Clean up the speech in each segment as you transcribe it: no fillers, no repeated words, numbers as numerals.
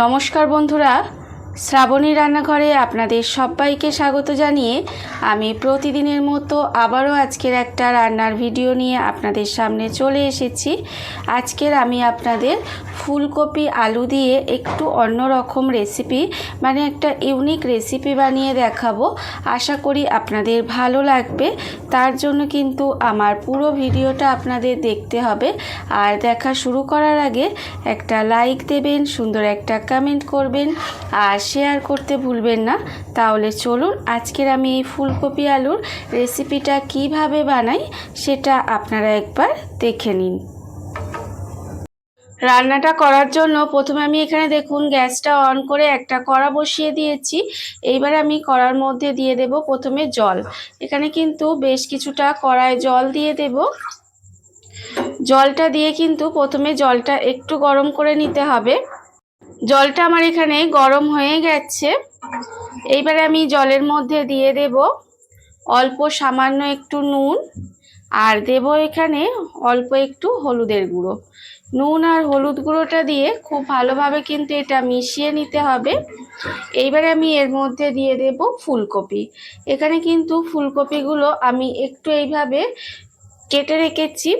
নমস্কার বন্ধুরা, শ্রাবণী রান্নাঘরে আপনাদের সবাইকে স্বাগত জানিয়ে আমি প্রতিদিনের মতো আবারও আজকের একটা রান্নার ভিডিও নিয়ে আপনাদের সামনে চলে এসেছি। আজকের আমি আপনাদের ফুলকপি আলু দিয়ে একটু অন্যরকম রেসিপি, মানে একটা ইউনিক রেসিপি বানিয়ে দেখাবো। আশা করি আপনাদের ভালো লাগবে। তার জন্য কিন্তু আমার পুরো ভিডিওটা আপনাদের দেখতে হবে। আর দেখা শুরু করার আগে একটা লাইক দেবেন, সুন্দর একটা কমেন্ট করবেন আর শেয়ার করতে ভুলবেন না। তাহলে চলুন আজকের আমি এই ফুলকপি আলুর রেসিপিটা কিভাবে বানাই সেটা আপনারা একবার দেখে নিন। রান্নাটা করার জন্য প্রথমে আমি এখানে দেখুন গ্যাসটা অন করে একটা কড়া বসিয়ে দিয়েছি। এইবার আমি কড়ার মধ্যে দিয়ে দেব প্রথমে জল। এখানে কিন্তু বেশ কিছুটা কড়ায় জল দিয়ে দেব। জলটা দিয়ে কিন্তু প্রথমে জলটা একটু গরম করে নিতে হবে। জলটা আমার এখানে গরম হয়ে গেছে। এইবারে আমি জলের মধ্যে দিয়ে দেব অল্প সামান্য একটু নুন, আর দেব এখানে অল্প একটু হলুদের গুঁড়ো। নুন আর হলুদ গুঁড়োটা দিয়ে খুব ভালোভাবে কিন্তু এটা মিশিয়ে নিতে হবে। এইবারে আমি এর মধ্যে দিয়ে দেব ফুলকপি। এখানে কিন্তু ফুলকপিগুলো আমি একটু এইভাবে কেটে রেখেছি,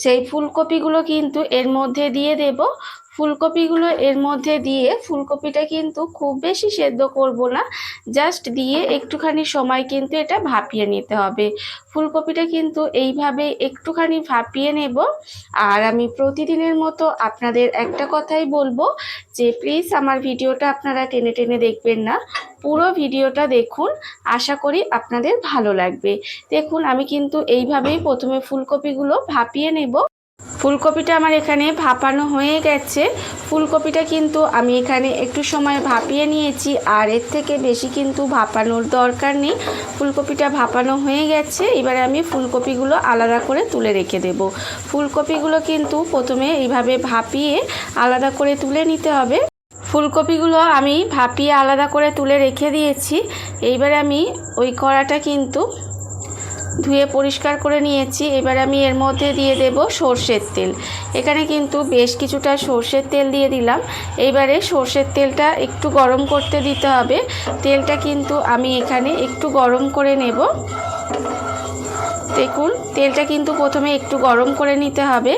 সেই ফুলকপিগুলো কিন্তু এর মধ্যে দিয়ে দেব। ফুলকপিগুলো এর মধ্যে দিয়ে ফুলকপিটা কিন্তু খুব বেশি সেদ্ধ করব না, জাস্ট দিয়ে একটুখানি সময় কিন্তু এটা ভাপিয়ে নিতে হবে। ফুলকপিটা কিন্তু এইভাবে একটুখানি ভাপিয়ে নেব। আর আমি প্রতিদিনের মতো আপনাদের একটা কথাই বলবো যে প্লিজ আমার ভিডিওটা আপনারা টেনে টেনে দেখবেন না, পুরো ভিডিওটা দেখুন। আশা করি আপনাদের ভালো লাগবে। দেখুন আমি কিন্তু এইভাবেই প্রথমে ফুলকপিগুলো ভাপিয়ে নেব। ফুলকপিটা আমার এখানে ভাপানো হয়ে গেছে। ফুলকপিটা কিন্তু আমি এখানে একটু সময় ভাপিয়ে নিয়েছি, আর এর থেকে বেশি কিন্তু ভাপানোর দরকার নেই। ফুলকপিটা ভাপানো হয়ে গেছে। এবারে আমি ফুলকপিগুলো আলাদা করে তুলে রেখে দেব। ফুলকপিগুলো কিন্তু প্রথমে এইভাবে ভাপিয়ে আলাদা করে তুলে নিতে হবে। ফুলকপিগুলো আমি ভাপিয়ে আলাদা করে তুলে রেখে দিয়েছি। এইবারে আমি ওই কড়াটা কিন্তু ধুয়ে পরিষ্কার করে নিয়েছি। এবার আমি এর মধ্যে দিয়ে দেব সর্ষের তেল। এখানে কিন্তু বেশ কিছুটা সর্ষের তেল দিয়ে দিলাম। এইবারে সর্ষের তেলটা একটু গরম করতে দিতে হবে। তেলটা কিন্তু আমি এখানে একটু গরম করে নেব। দেখুন তেলটা কিন্তু প্রথমে একটু গরম করে নিতে হবে।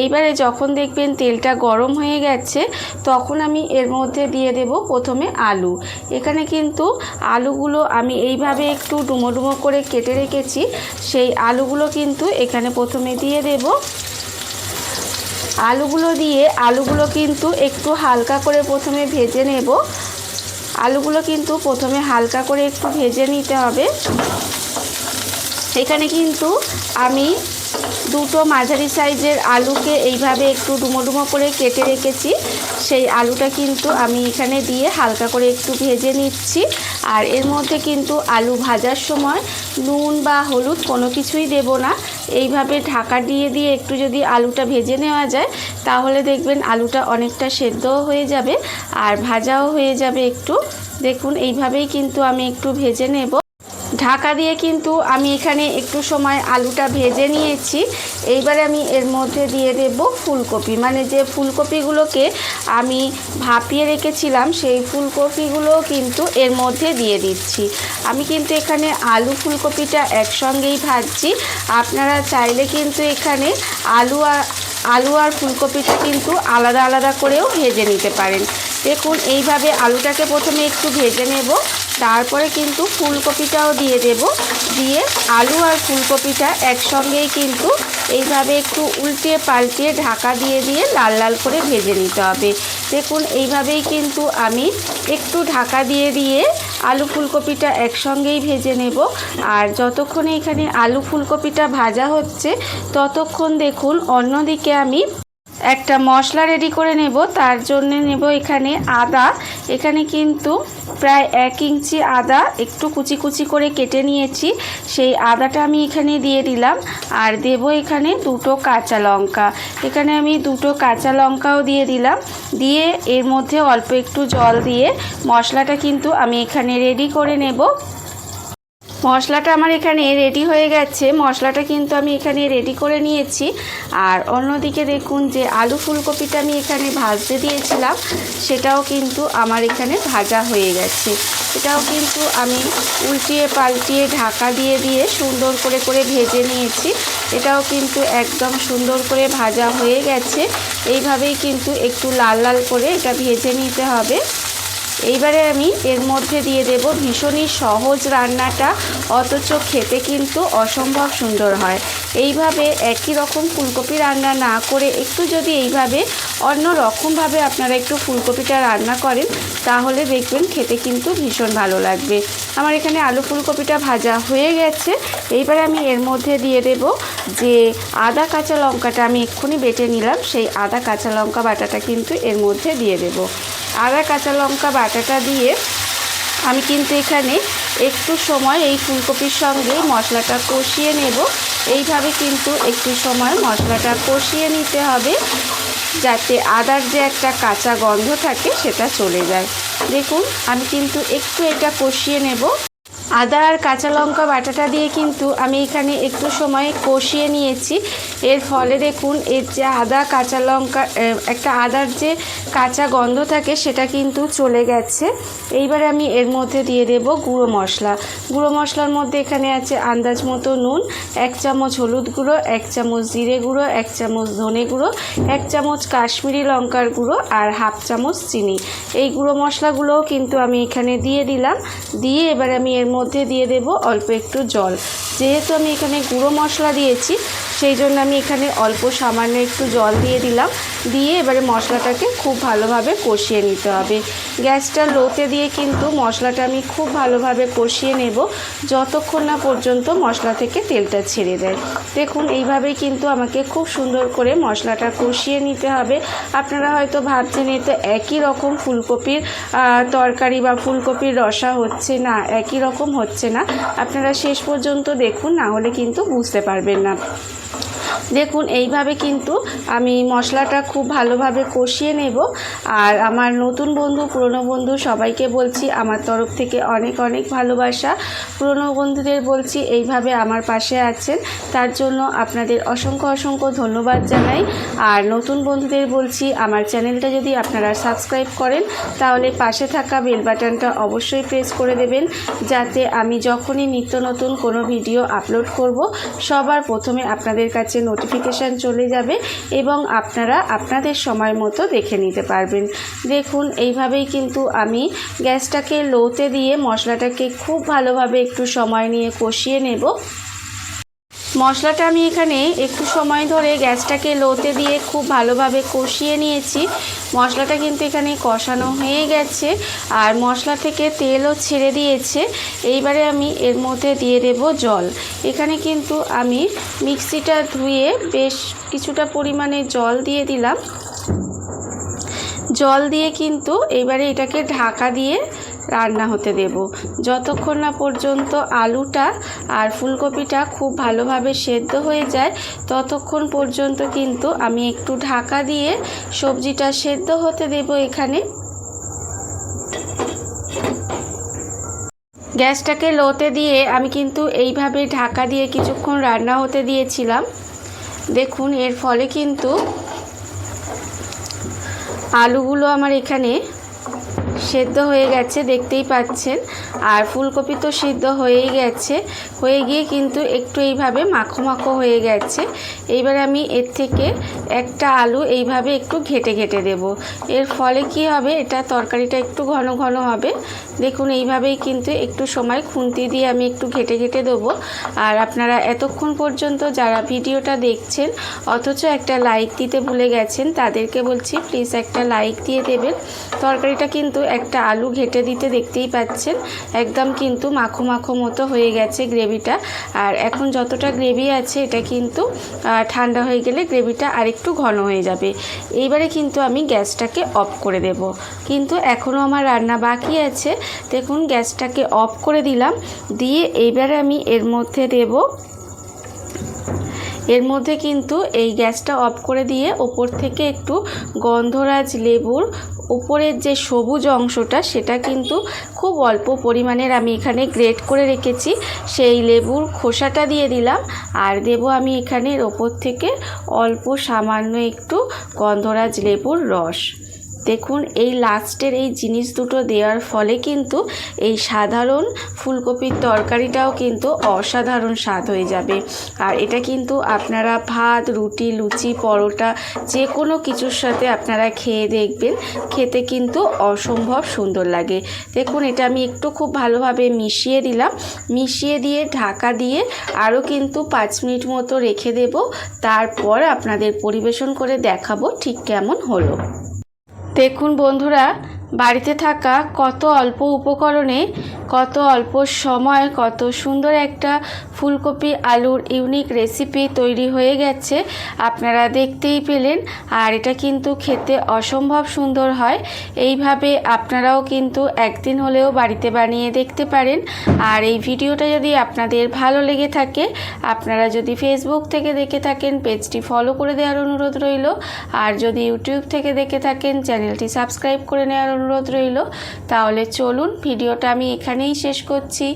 এইবারে যখন দেখবেন তেলটা গরম হয়ে গেছে তখন আমি এর মধ্যে দিয়ে দেব প্রথমে আলু। এখানে কিন্তু আলুগুলো আমি এইভাবে একটু ডুমো ডুমো করে কেটে রেখেছি, সেই আলুগুলো কিন্তু এখানে প্রথমে দিয়ে দেব। আলুগুলো কিন্তু একটু হালকা করে প্রথমে ভেজে নেব। আলুগুলো কিন্তু প্রথমে হালকা করে একটু ভেজে নিতে হবে। এখানে কিন্তু আমি দুটো মাঝারি সাইজের আলুকে এইভাবে একটু ডুমো ডুমো করে কেটে রেখেছি, সেই আলুটা কিন্তু আমি এখানে দিয়ে হালকা করে একটু ভেজে নিচ্ছি। আর এর মধ্যে কিন্তু আলু ভাজার সময় নুন বা হলুদ কোনো কিছুই দেব না। এইভাবে ঢাকা দিয়ে দিয়ে একটু যদি আলুটা ভেজে নেওয়া যায় তাহলে দেখবেন আলুটা অনেকটা সেদ্ধও হয়ে যাবে আর ভাজাও হয়ে যাবে একটু। দেখুন এইভাবেই কিন্তু আমি একটু ভেজে নেব। ঢাকা দিয়ে কিন্তু আমি এখানে একটু সময় আলুটা ভেজে নিয়েছি। এইবারে আমি এর মধ্যে দিয়ে দেব ফুলকপি, মানে যে ফুলকপিগুলোকে আমি ভাপিয়ে রেখেছিলাম সেই ফুলকপিগুলো কিন্তু এর মধ্যে দিয়ে দিচ্ছি। আমি কিন্তু এখানে আলু ফুলকপিটা একসঙ্গেই ভাজছি। আপনারা চাইলে কিন্তু এখানে আলু আর ফুলকপিটা কিন্তু আলাদা আলাদা করেও ভেজে নিতে পারেন। দেখুন এইভাবে আলুটাকে প্রথমে একটু ভেজে নেব, তারপরে কিন্তু ফুলকপিটাও দিয়ে দেব। দিয়ে আলু আর ফুলকপিটা একসঙ্গেই কিন্তু এইভাবে একটু উল্টিয়ে পাল্টিয়ে ঢাকা দিয়ে দিয়ে লাল লাল করে ভেজে নিতে হবে। দেখুন এইভাবেই কিন্তু আমি একটু ঢাকা দিয়ে দিয়ে আলু ফুলকপিটা একসঙ্গেই ভেজে নেব। আর যতক্ষণে এখানে আলু ফুলকপিটা ভাজা হচ্ছে ততক্ষণ দেখুন অন্যদিকে আমি একটা মশলা রেডি করে নেব। তার জন্য নেব এখানে আদা। এখানে কিন্তু প্রায় 1 ইঞ্চি আদা একটু কুচি কুচি করে কেটে নিয়েছি, সেই আদাটা আমি এখানে দিয়ে দিলাম। আর দেব এখানে 2টো কাঁচা লঙ্কা। এখানে আমি 2টো কাঁচা লঙ্কাও দিয়ে দিলাম। দিয়ে এর মধ্যে অল্প একটু জল দিয়ে মশলাটা কিন্তু আমি এখানে রেডি করে নেব। মশলাটা আমার এখানে রেডি হয়ে গেছে। মশলাটা কিন্তু আমি এখানে রেডি করে নিয়েছি। আর অন্যদিকে দেখুন যে আলু ফুলকপিটা আমি এখানে ভাজতে দিয়েছিলাম, সেটাও কিন্তু আমার এখানে ভাজা হয়ে গেছে। এটাও কিন্তু আমি উল্টিয়ে পাল্টিয়ে ঢাকা দিয়ে দিয়ে সুন্দর করে ভেজে নিয়েছি। এটাও কিন্তু একদম সুন্দর করে ভাজা হয়ে গেছে। এইভাবেই কিন্তু একটু লাল লাল করে এটা ভেজে নিতে হবে। এইবারে আমি এর মধ্যে দিয়ে দেব ভীষণই সহজ রান্নাটা, অথচ খেতে কিন্তু অসম্ভব সুন্দর হয়। এইভাবে একই রকম ফুলকপি রান্না না করে একটু যদি এইভাবে অন্য রকমভাবে আপনারা একটু ফুলকপিটা রান্না করেন, তাহলে দেখবেন খেতে কিন্তু ভীষণ ভালো লাগবে। আমার এখানে আলু ফুলকপিটা ভাজা হয়ে গেছে। এইবারে আমি এর মধ্যে দিয়ে দেব যে আদা কাঁচা লঙ্কাটা আমি এক্ষুনি বেটে নিলাম, সেই আদা কাঁচা লঙ্কা বাটাটা কিন্তু এর মধ্যে দিয়ে দেব। আদা কাঁচা লঙ্কা বাটাটা দিয়ে আমি কিন্তু এখানে একটু সময় এই ফুলকপির সঙ্গে মশলাটা কষিয়ে নেব। এইভাবে কিন্তু একটু সময় মশলাটা কষিয়ে নিতে হবে, যাতে আদার যে একটা কাঁচা গন্ধ থাকে সেটা চলে যায়। দেখুন আমি কিন্তু একটু এটা কষিয়ে নেব। আদা আর কাঁচা লঙ্কা বাটাটা দিয়ে কিন্তু আমি এখানে একটু সময় কষিয়ে নিয়েছি। এর ফলে দেখুন এর যে আদা কাঁচা লঙ্কা একটা আদার যে কাঁচা গন্ধ থাকে সেটা কিন্তু চলে গেছে। এইবারে আমি এর মধ্যে দিয়ে দেব গুঁড়ো মশলা। গুঁড়ো মশলার মধ্যে এখানে আছে আন্দাজ মতো নুন, 1 চামচ হলুদ গুঁড়ো, 1 চামচ জিরে গুঁড়ো, 1 চামচ ধনে গুঁড়ো, 1 চামচ কাশ্মীরি লঙ্কার গুঁড়ো আর 1/2 চামচ চিনি। এই গুঁড়ো মশলাগুলোও কিন্তু আমি এখানে দিয়ে দিলাম। দিয়ে এবার আমি এর মধ্যে দিয়ে দেব অল্প একটু জল। যেহেতু আমি এখানে গুঁড়ো মশলা দিয়েছি, সেই জন্য আমি এখানে অল্প সামান্য একটু জল দিয়ে দিলাম। দিয়ে এবারে মশলাটাকে খুব ভালোভাবে কষিয়ে নিতে হবে। গ্যাসটা লোতে দিয়ে কিন্তু মশলাটা আমি খুব ভালোভাবে কষিয়ে নেব, যতক্ষণ না পর্যন্ত মশলা থেকে তেলটা ছেড়ে দেয়। দেখুন এইভাবেই কিন্তু আমাকে খুব সুন্দর করে মশলাটা কষিয়ে নিতে হবে। আপনারা হয়তো ভাবছেন এ তো একই রকম ফুলকপির তরকারি বা ফুলকপির রসা হচ্ছে, না একই রকম হচ্ছে না। আপনারা শেষ পর্যন্ত দেখুন, না হলে কিন্তু বুঝতে পারবেন না। দেখুন এইভাবে কিন্তু আমি মশলাটা খুব ভালোভাবে কষিয়ে নেব। আর আমার নতুন বন্ধু পুরনো বন্ধু সবাইকে বলছি আমার তরফ থেকে অনেক অনেক ভালোবাসা। পুরনো বন্ধুদের বলছি এইভাবে আমার পাশে আছেন, তার জন্য আপনাদের অসংখ্য অসংখ্য ধন্যবাদ জানাই। আর নতুন বন্ধুদের বলছি আমার চ্যানেলটা যদি আপনারা সাবস্ক্রাইব করেন, তাহলে পাশে থাকা বেল বাটনটা অবশ্যই প্রেস করে দেবেন, যাতে আমি যখনই নিত্য নতুন কোনো ভিডিও আপলোড করব, সবার প্রথমে আপনাদের কাছে নোটিফিকেশান চলে যাবে এবং আপনারা আপনাদের সময় মতো দেখে নিতে পারবেন। দেখুন এইভাবেই কিন্তু আমি গ্যাসটাকে লোতে দিয়ে মশলাটাকে খুব ভালোভাবে একটু সময় নিয়ে কষিয়ে নেব। মশলাটা আমি এখানে একটু সময় ধরে গ্যাসটাকে লোতে দিয়ে খুব ভালোভাবে কষিয়ে নিয়েছি। মশলাটা কিন্তু এখানে কষানো হয়ে গেছে আর মশলা থেকে তেলও ছেড়ে দিয়েছে। এইবারে আমি এর মধ্যে দিয়ে দেব জল। এখানে কিন্তু আমি মিক্সিটা ধুয়ে বেশ কিছুটা পরিমাণে জল দিয়ে দিলাম। জল দিয়ে কিন্তু এবারে এটাকে ঢাকা দিয়ে রান্না হতে দেব, যতক্ষণ না পর্যন্ত আলুটা আর ফুলকপিটা খুব ভালোভাবে সেদ্ধ হয়ে যায়, ততক্ষণ পর্যন্ত কিন্তু আমি একটু ঢাকা দিয়ে সবজিটা সেদ্ধ হতে দেব। এখানে গ্যাসটাকে লোতে দিয়ে আমি কিন্তু এইভাবে ঢাকা দিয়ে কিছুক্ষণ রান্না হতে দিয়েছিলাম। দেখুন এর ফলে কিন্তু আলুগুলো আমার এখানে সেদ্ধ হয়ে গেছে, দেখতেই পাচ্ছেন। আর ফুলকপি তো সিদ্ধ হয়েই গেছে, হয়ে গিয়ে কিন্তু একটু এইভাবে মাখো মাখো হয়ে গেছে। এইবার আমি এর থেকে একটা আলু এইভাবে একটু ঘেটে ঘেটে দেব। এর ফলে কি হবে, এটা তরকারিটা একটু ঘন ঘন হবে। দেখুন এইভাবেই কিন্তু একটু সময় খুন্তি দিয়ে আমি একটু ঘেটে ঘেটে দেবো। আর আপনারা এতক্ষণ পর্যন্ত যারা ভিডিওটা দেখছেন অথচ একটা লাইক দিতে ভুলে গেছেন, তাদেরকে বলছি প্লিজ একটা লাইক দিয়ে দেবেন। তরকারিটা কিন্তু একটা আলু ঘেটে দিতে দেখতেই পাচ্ছেন একদম কিন্তু মাখো মাখো মতো হয়ে গেছে গ্রেভিটা। আর এখন যতটা গ্রেভি আছে এটা কিন্তু ঠান্ডা হয়ে গেলে গ্রেভিটা আরেকটু ঘন হয়ে যাবে। এইবারে কিন্তু আমি গ্যাসটাকে অফ করে দেব, কিন্তু এখনও আমার রান্না বাকি আছে। দেখুন গ্যাসটাকে অফ করে দিলাম, দিয়ে এইবারে আমি এর মধ্যে দেব এর মধ্যে কিন্তু এই গ্যাসটা অফ করে দিয়ে ওপর থেকে একটু গন্ধরাজ লেবুর উপরের যে সবুজ অংশটা সেটা কিন্তু খুব অল্প পরিমাণের আমি এখানে গ্রেট করে রেখেছি, সেই লেবুর খোসাটা দিয়ে দিলাম। আর দেব আমি এখানের ওপর থেকে অল্প সামান্য একটু গন্ধরাজ লেবুর রস। দেখুন এই লাস্টের এই জিনিস দুটো দেওয়ার ফলে কিন্তু এই সাধারণ ফুলকপির তরকারিটাও কিন্তু অসাধারণ স্বাদ হয়ে যাবে। আর এটা কিন্তু আপনারা ভাত, রুটি, লুচি, পরোটা যে কোনো কিছুর সাথে আপনারা খেয়ে দেখবেন, খেতে কিন্তু অসম্ভব সুন্দর লাগে। দেখুন এটা আমি একটু খুব ভালোভাবে মিশিয়ে দিলাম, মিশিয়ে দিয়ে ঢাকা দিয়ে আরও কিন্তু 5 মিনিট মতো রেখে দেব। তারপর আপনাদের পরিবেশন করে দেখাবো ঠিক কেমন হলো। দেখুন বন্ধুরা, বাড়িতে থাকা কত অল্প উপকরণে কত অল্প সময় কত সুন্দর একটা ফুলকপি আলুর ইউনিক রেসিপি তৈরি হয়ে গেছে, আপনারা দেখতেই পেলেন। আর এটা কিন্তু খেতে অসম্ভব সুন্দর হয়। এইভাবে আপনারাও কিন্তু একদিন হলেও বাড়িতে বানিয়ে দেখতে পারেন। আর এই ভিডিওটা যদি আপনাদের ভালো লেগে থাকে, আপনারা যদি ফেসবুক থেকে দেখে থাকেন পেজটি ফলো করে দেওয়ার অনুরোধ রইল। আর যদি ইউটিউব থেকে দেখে থাকেন চ্যানেলটি সাবস্ক্রাইব করে নেওয়ার অনুরোধ রইল। তাহলে চলুন ভিডিওটা আমি এখানেই শেষ করছি।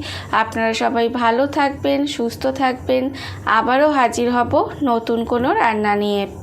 আপনারা সবাই ভালো থাকবেন, সুস্থ থাকবেন। আবারও হাজির হব নতুন কোনো রান্না নিয়ে।